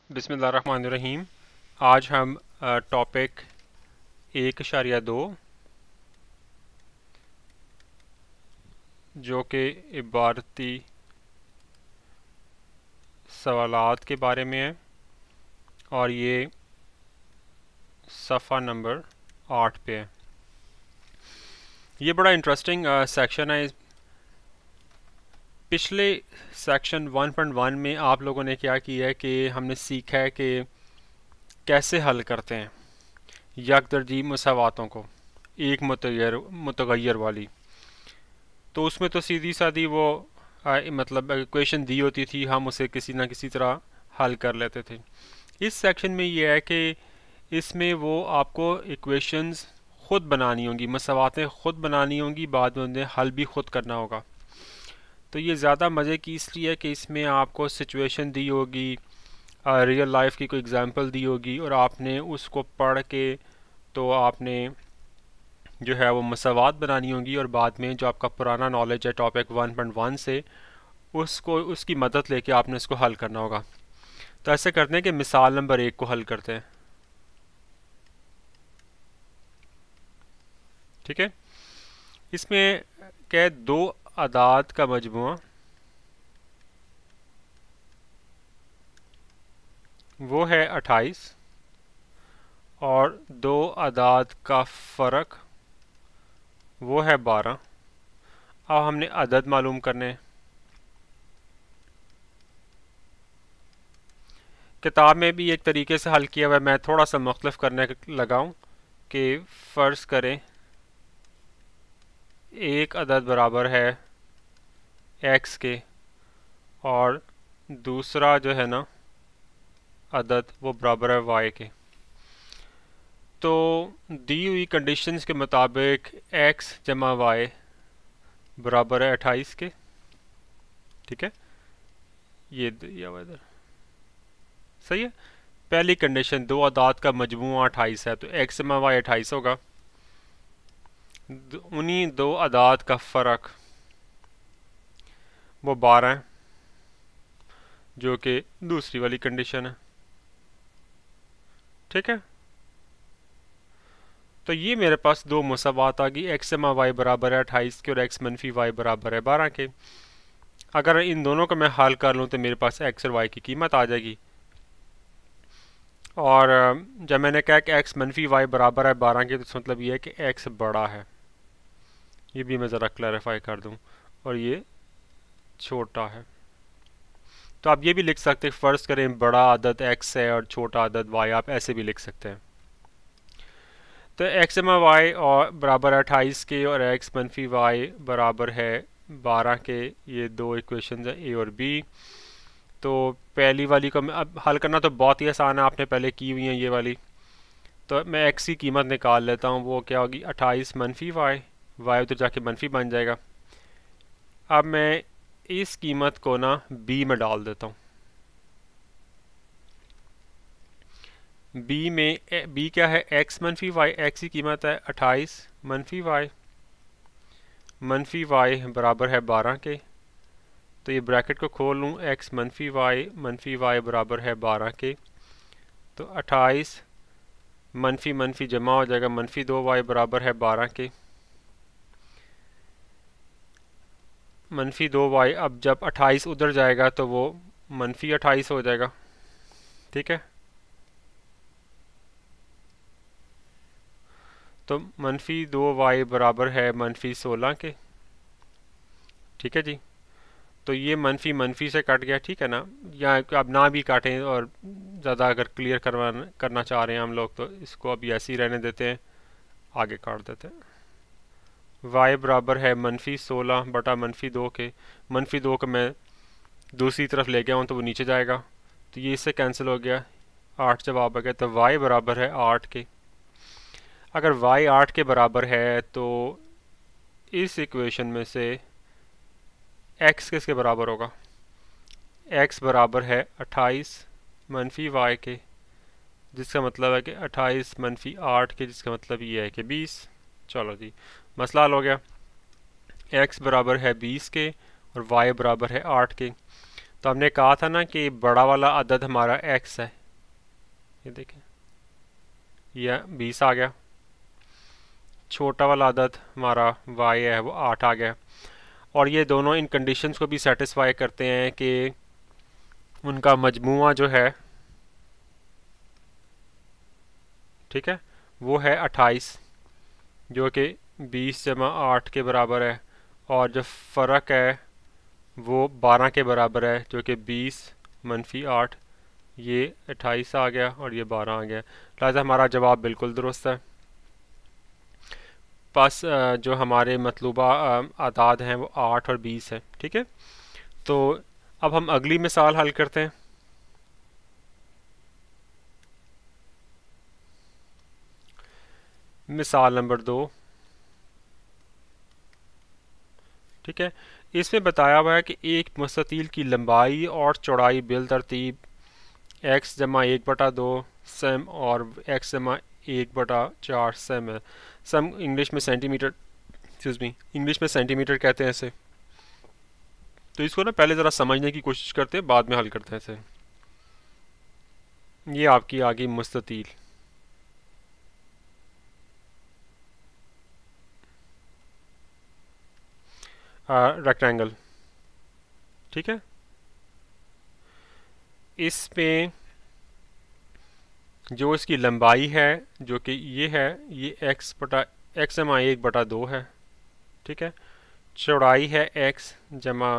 बिस्मिल्लाहिर्रहमानिर्रहीम। आज हम टॉपिक 1.2 जो कि इबारती सवालात के बारे में है और ये सफ़ा नंबर 8 पे है। ये बड़ा इंटरेस्टिंग सेक्शन है। पिछले सेक्शन 1.1 में आप लोगों ने क्या किया है कि हमने सीखा है कि कैसे हल करते हैं यकदर्जी मसावातों को, एक मुतगय्यर वाली। तो उसमें तो सीधी सादी वो मतलब इक्वेशन दी होती थी, हम उसे किसी ना किसी तरह हल कर लेते थे। इस सेक्शन में ये है कि इसमें वो आपको इक्वेशंस ख़ुद बनानी होंगी, मसावातें ख़ुद बनानी होंगी, बाद में उन्हें हल भी ख़ुद करना होगा। तो ये ज़्यादा मज़े की इसलिए है कि इसमें आपको सिचुएशन दी होगी, रियल लाइफ की कोई एग्ज़ाम्पल दी होगी और आपने उसको पढ़ के तो आपने जो है वो मसावात बनानी होगी और बाद में जो आपका पुराना नॉलेज है टॉपिक 1.1 से उसको उसकी मदद लेके आपने इसको हल करना होगा। तो ऐसे करते हैं कि मिसाल नंबर 1 को हल करते हैं। ठीक है, इसमें क्या है, दो अदाद का मजमुआ वो है 28 और दो अदाद का फ़र्क वो है 12। अब हमने अदद मालूम करने हैं। किताब में भी एक तरीके से हल किया हुआ है, मैं थोड़ा सा मुख्तलिफ करने लगा हूँ कि फ़र्ज़ करें एक अदद बराबर है x के और दूसरा जो है ना अदद वो बराबर है y के। तो दी हुई कंडीशंस के मुताबिक x जमा y बराबर है 28 के। ठीक है, ये दिया हुआ इधर सही है। पहली कंडीशन दो अदाद का मजमूआ 28 है, तो x जमा y 28 होगा। उन्हीं दो अदाद का फ़र्क वो 12 है, जो कि दूसरी वाली कंडीशन है। ठीक है, तो ये मेरे पास दो मुसावात आ गई, x जमा y बराबर है 28 के और x मनफी y बराबर है 12 के। अगर इन दोनों को मैं हल कर लूँ तो मेरे पास x और y की कीमत आ जाएगी। और जब मैंने कहा कि x मनफी y बराबर है 12 के, तो इसका मतलब ये है कि x बड़ा है। ये भी मैं ज़रा क्लैरिफाई कर दूँ, और ये छोटा है। तो आप ये भी लिख सकते हैं, फ़र्ज़ करें बड़ा अदद x है और छोटा अदद y, आप ऐसे भी लिख सकते हैं। तो x जमा y और बराबर 28 के और x मनफी y बराबर है 12 के, ये दो इक्वेशन है a और b। तो पहली वाली को मैं अब हल करना तो बहुत ही आसान है, आपने पहले की हुई है ये वाली। तो मैं x की कीमत निकाल लेता हूँ, वो क्या होगी 28 मनफी y, y उधर जाके मनफी बन जाएगा। अब मैं इस कीमत को ना b में डाल देता हूँ। b में b क्या है, x मनफी y, x की कीमत है 28 मनफी y, मनफी y बराबर है 12 के। तो ये ब्रैकेट को खोल लूँ, x मनफी y बराबर है 12 के। तो 28 मनफी मनफी जमा हो जाएगा, मनफी 2y बराबर है 12 के। मनफी 2y, अब जब 28 उधर जाएगा तो वो मनफी 28 हो जाएगा। ठीक है, तो मनफी 2y बराबर है मनफी 16 के। ठीक है जी, तो ये मनफी मनफी से कट गया। ठीक है ना, या अब ना भी काटें और ज़्यादा अगर क्लियर करना चाह रहे हैं हम लोग, तो इसको अभी ऐसे ही रहने देते हैं, आगे काट देते हैं। y बराबर है मनफी 16 बटा मनफी 2 के। मनफी 2 को मैं दूसरी तरफ ले गया हूँ तो वो नीचे जाएगा, तो ये इससे कैंसिल हो गया, 8 जवाब आ गया। तो y बराबर है 8 के। अगर y 8 के बराबर है तो इस इक्वेशन में से x किसके बराबर होगा, x बराबर है 28 मनफी y के, जिसका मतलब है कि 28 मनफी 8 के, जिसका मतलब ये है कि 20। चलो जी, मसला हल हो गया। x बराबर है 20 के और y बराबर है 8 के। तो हमने कहा था ना कि बड़ा वाला अदद हमारा x है, ये देखें ये 20 आ गया। छोटा वाला अदद हमारा y है वो 8 आ गया। और ये दोनों इन कंडीशंस को भी सेटिस्फाई करते हैं कि उनका मजमुआ जो है, ठीक है, वो है 28, जो कि 20 जमा 8 के बराबर है। और जो फ़र्क है वो 12 के बराबर है, जो कि 20 मनफी 8, ये 28 आ गया और ये 12 आ गया। लिहाजा हमारा जवाब बिल्कुल दुरुस्त है। पास जो हमारे मतलूबा आदाद हैं वो 8 और 20 है। ठीक है, तो अब हम अगली मिसाल हल करते हैं। मिसाल नंबर 2। ठीक है, इसमें बताया हुआ है कि एक मुस्ततील की लंबाई और चौड़ाई बिल तरतीब x जमा 1/2 सेम और x जमा 1/4 सेम है। सम इंग्लिश में सेंटीमीटर, एक्सक्यूज मी, इंग्लिश में सेंटीमीटर कहते हैं इसे। तो इसको ना पहले ज़रा समझने की कोशिश करते हैं, बाद में हल करते हैं इसे। ये आपकी आ गई मुस्ततील। रेक्टेंगल। ठीक है, इसमें जो इसकी लंबाई है जो कि ये है, ये x जमा 1/2 है। ठीक है, चौड़ाई है x जमा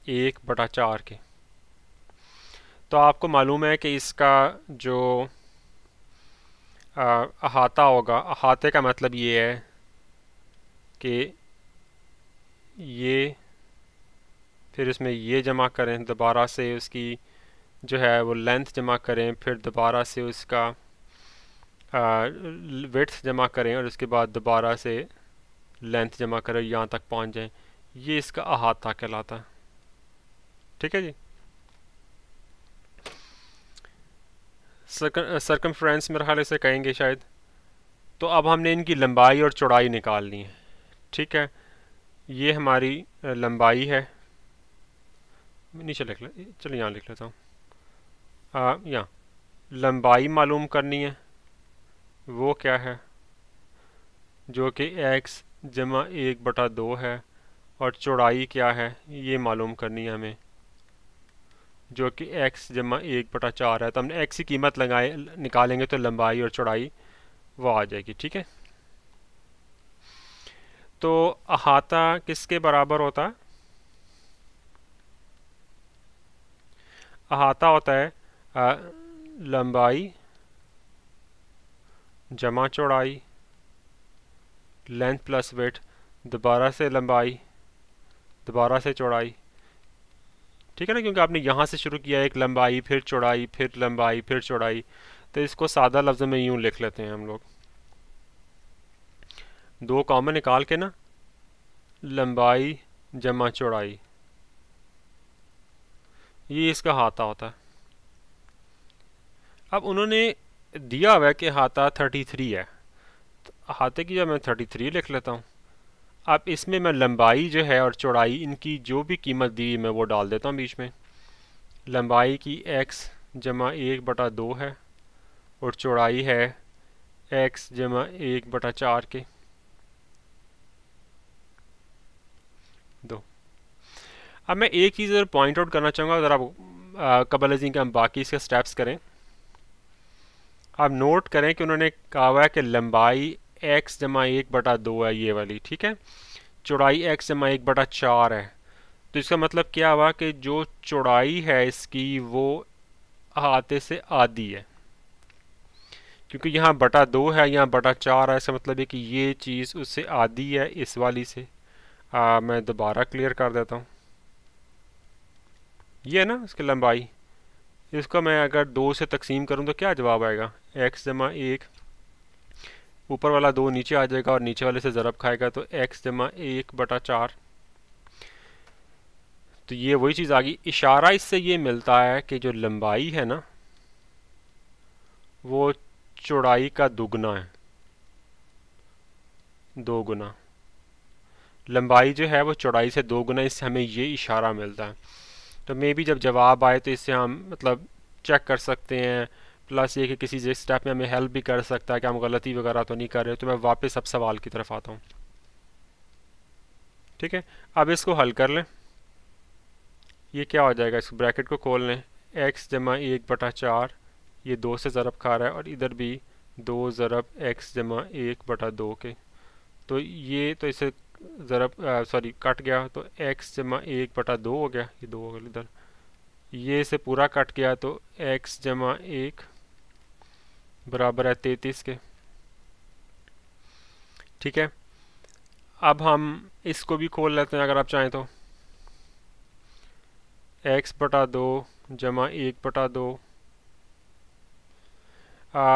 1/4 के। तो आपको मालूम है कि इसका जो अहाता होगा, अहाते का मतलब ये है कि ये, फिर इसमें ये जमा करें, दोबारा से उसकी जो है वो लेंथ जमा करें, फिर दोबारा से उसका विड्थ जमा करें और उसके बाद दोबारा से लेंथ जमा करें, यहाँ तक पहुँच जाएं। ये इसका अहाता कहलाता है। ठीक है जी। सर्कमफ्रेंस मेरे ख्याल से कहेंगे शायद। तो अब हमने इनकी लंबाई और चौड़ाई निकालनी है। ठीक है, ये हमारी लंबाई है, नीचे लिख ले, चलो यहाँ लिख लेता हूँ। यहाँ लंबाई मालूम करनी है, वो क्या है, जो कि x जमा 1/2 है। और चौड़ाई क्या है ये मालूम करनी है हमें, जो कि x जमा 1/4 है। तो हमने x की कीमत लगाए निकालेंगे तो लंबाई और चौड़ाई वो आ जाएगी। ठीक है, तो अहाता किसके बराबर होता है? अहाता होता है लंबाई जमा चौड़ाई, लेंथ प्लस विड्थ, दोबारा से लंबाई, दोबारा से चौड़ाई। ठीक है ना, क्योंकि आपने यहाँ से शुरू किया, एक लंबाई फिर चौड़ाई फिर लंबाई फिर चौड़ाई। तो इसको सादा लफ्ज़ में यूँ लिख लेते हैं हम लोग, दो कॉमन निकाल के ना, लंबाई जमा चौड़ाई, ये इसका हाथा होता है। अब उन्होंने दिया हुआ है कि हाथा 33 है, तो हाथे की जब मैं 33 लिख लेता हूँ। अब इसमें मैं लंबाई जो है और चौड़ाई, इनकी जो भी कीमत दी मैं वो डाल देता हूँ बीच में। लंबाई की x जमा 1/2 है और चौड़ाई है x जमा 1/4 के 2। अब मैं एक चीज़ पॉइंट आउट करना चाहूँगा, ज़रा कबल अज़ीं के हम बाकी इसके स्टेप्स करें। आप नोट करें कि उन्होंने कहा हुआ है कि लंबाई x जमा 1/2 है, ये वाली। ठीक है, चौड़ाई x जमा 1/4 है। तो इसका मतलब क्या हुआ कि जो चौड़ाई है इसकी वो अहाते से आधी है, क्योंकि यहाँ 2 है, यहाँ 4 है। इसका मतलब है कि ये चीज़ उससे आधी है, इस वाली से। मैं दोबारा क्लियर कर देता हूँ। ये है ना इसकी लंबाई, इसको मैं अगर 2 से तकसीम करूँ तो क्या जवाब आएगा? x जमा 1, ऊपर वाला 2 नीचे आ जाएगा और नीचे वाले से ज़रब खाएगा, तो x जमा 1/4। तो ये वही चीज़ आ गई। इशारा इससे ये मिलता है कि जो लंबाई है ना वो चौड़ाई का दुगना है, 2 गुना। लंबाई जो है वो चौड़ाई से 2 गुना, इससे हमें ये इशारा मिलता है। तो मे बी जब जवाब आए तो इससे हम मतलब चेक कर सकते हैं, प्लस ये कि किसी स्टेप में हमें हेल्प भी कर सकता है कि हम गलती वगैरह तो नहीं कर रहे। तो मैं वापस अब सवाल की तरफ आता हूँ। ठीक है, अब इसको हल कर लें। ये क्या हो जाएगा, इस ब्रैकेट को खोल लें, एक्स जमा 1/4, ये 2 से ज़रब खा रहा है, और इधर भी 2 ज़रब एक्स जमा 1/2 के। तो ये तो इसे ज़रब सॉरी कट गया, तो एक्स जमा 1/2 हो गया, ये 2 हो गया इधर, ये इसे पूरा कट गया, तो एक्स जमा 1 बराबर है 33 के। ठीक है, अब हम इसको भी खोल लेते हैं अगर आप चाहें तो, x/2 जमा 1/2।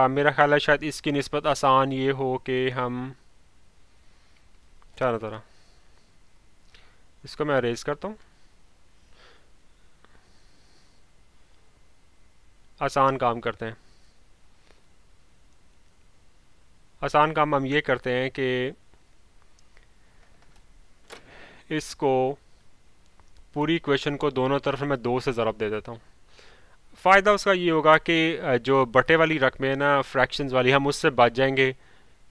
मेरा ख्याल है शायद इसकी निस्बत आसान ये हो कि हम चलो तरह इसको मैं अरेज करता हूँ। आसान काम करते हैं, आसान काम हम ये करते हैं कि इसको पूरी इक्वेशन को दोनों तरफ मैं 2 से ज़रब दे देता हूँ। फ़ायदा उसका ये होगा कि जो बटे वाली रकमें हैं ना, फ्रैक्शंस वाली, हम उससे बच जाएंगे,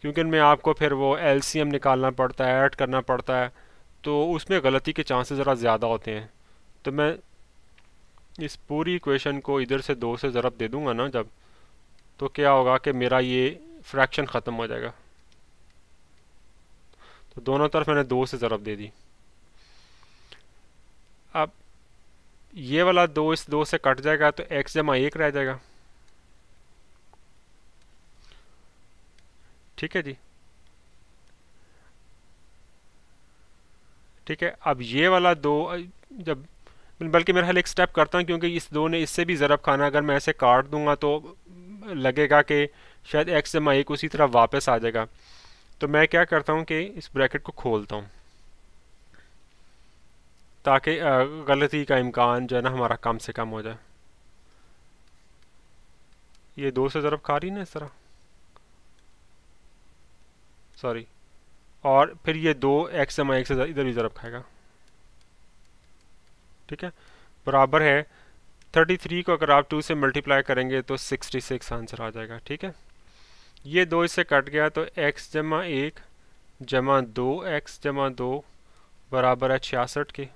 क्योंकि उनमें आपको फिर वो एलसीएम निकालना पड़ता है, ऐड करना पड़ता है, तो उसमें गलती के चांसेस ज़रा ज़्यादा होते हैं। तो मैं इस पूरी इक्वेशन को इधर से 2 से ज़रब दे दूंगा ना जब, तो क्या होगा कि मेरा ये फ्रैक्शन ख़त्म हो जाएगा। तो दोनों तरफ मैंने 2 से ज़रब दे दी। अब ये वाला 2 इस 2 से कट जाएगा, तो x जमा 1 रह जाएगा। ठीक है जी, ठीक है। अब ये वाला 2 जब, बल्कि मेरा ख्याल एक स्टेप करता हूँ, क्योंकि इस 2 ने इससे भी ज़रब खाना, अगर मैं ऐसे काट दूंगा तो लगेगा कि शायद x जमा 1 उसी तरह वापस आ जाएगा। तो मैं क्या करता हूँ कि इस ब्रैकेट को खोलता हूँ, ताकि गलती का इम्कान जो है ना हमारा कम से कम हो जाए। ये 2 से ज़रब खा रही ना इस तरह, सॉरी, और फिर ये 2 x जमा 1 से इधर भी ज़रब खाएगा। ठीक है, बराबर है 33 को अगर आप 2 से मल्टीप्लाई करेंगे तो 66 आंसर आ जाएगा। ठीक है, ये 2 इससे कट गया, तो x जमा 1 जमा 2x जमा 2 बराबर है 66 के।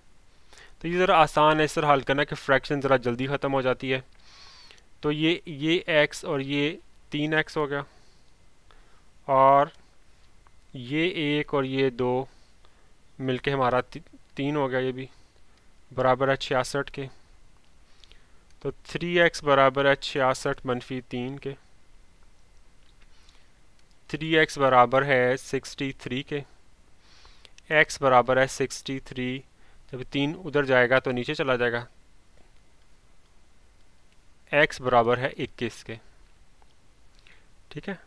तो ये ज़रा आसान है इस तरह हल करना कि फ्रैक्शन ज़रा जल्दी ख़त्म हो जाती है। तो ये x और ये 3x हो गया, और ये 1 और ये 2 मिलके हमारा 3 हो गया, ये भी बराबर है 66 के। तो 3x बराबर है 66 मनफी 3 के, 3x बराबर है 63 के, x बराबर है 63, जब 3 उधर जाएगा तो नीचे चला जाएगा, x बराबर है 21 के। ठीक है,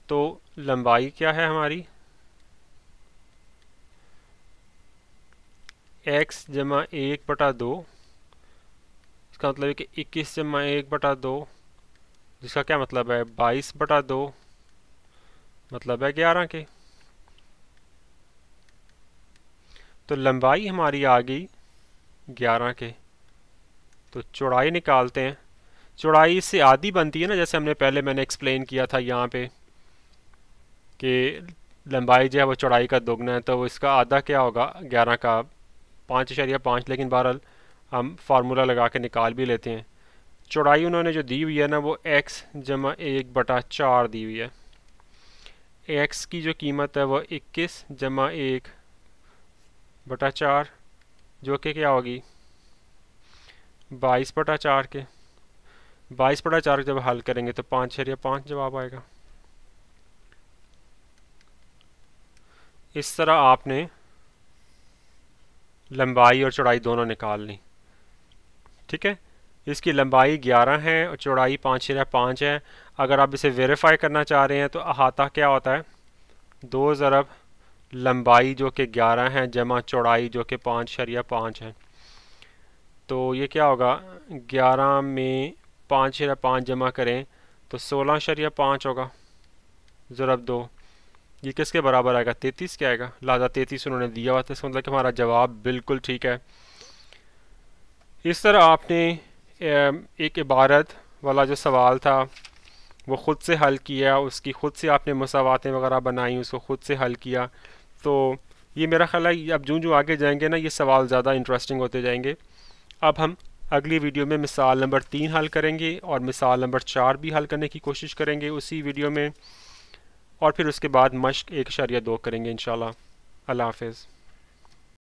तो लंबाई क्या है हमारी, x जमा 1/2, इसका मतलब है कि 21 जमा 1/2, जिसका क्या मतलब है 22/2, मतलब है 11 के। तो लंबाई हमारी आ गई 11 के। तो चौड़ाई निकालते हैं, चौड़ाई इससे आधी बनती है ना, जैसे हमने पहले मैंने एक्सप्लेन किया था यहाँ पे कि लंबाई जो है वो चौड़ाई का दोगुना है, तो वो इसका आधा क्या होगा 11 का 5.5, लेकिन बहरहाल हम फार्मूला लगा के निकाल भी लेते हैं। चौड़ाई उन्होंने जो दी हुई है ना वो x जमा 1/4 दी हुई है। x की जो कीमत है वो 21 जमा 1/4, जो कि क्या होगी 22/4 के। 22/4 जब हल करेंगे तो 5.5 जवाब आएगा। इस तरह आपने लंबाई और चौड़ाई दोनों निकाल ली। ठीक है, इसकी लंबाई 11 है और चौड़ाई 5.5 है। अगर आप इसे वेरीफाई करना चाह रहे हैं तो अहाता क्या होता है, 2 ज़रब लंबाई जो कि 11 है जमा चौड़ाई जो कि 5.5 है। तो ये क्या होगा, 11 में 5.5 जमा करें तो 16.5 होगा, ज़रब 2, ये किसके बराबर आएगा 33 के आएगा। लिहाजा 33 उन्होंने दिया हुआ था, इसका मतलब कि हमारा जवाब बिल्कुल ठीक है। इस तरह आपने एक इबारत वाला जो सवाल था वो ख़ुद से हल किया, उसकी ख़ुद से आपने मसावातें वगैरह बनाई, उसको ख़ुद से हल किया। तो ये मेरा ख्याल है अब जो आगे जाएंगे ना, ये सवाल ज़्यादा इंटरेस्टिंग होते जाएंगे। अब हम अगली वीडियो में मिसाल नंबर 3 हल करेंगे और मिसाल नंबर 4 भी हल करने की कोशिश करेंगे उसी वीडियो में, और फिर उसके बाद मश्क 1.2 करेंगे इंशाल्लाह। अल्लाह हाफ़िज़।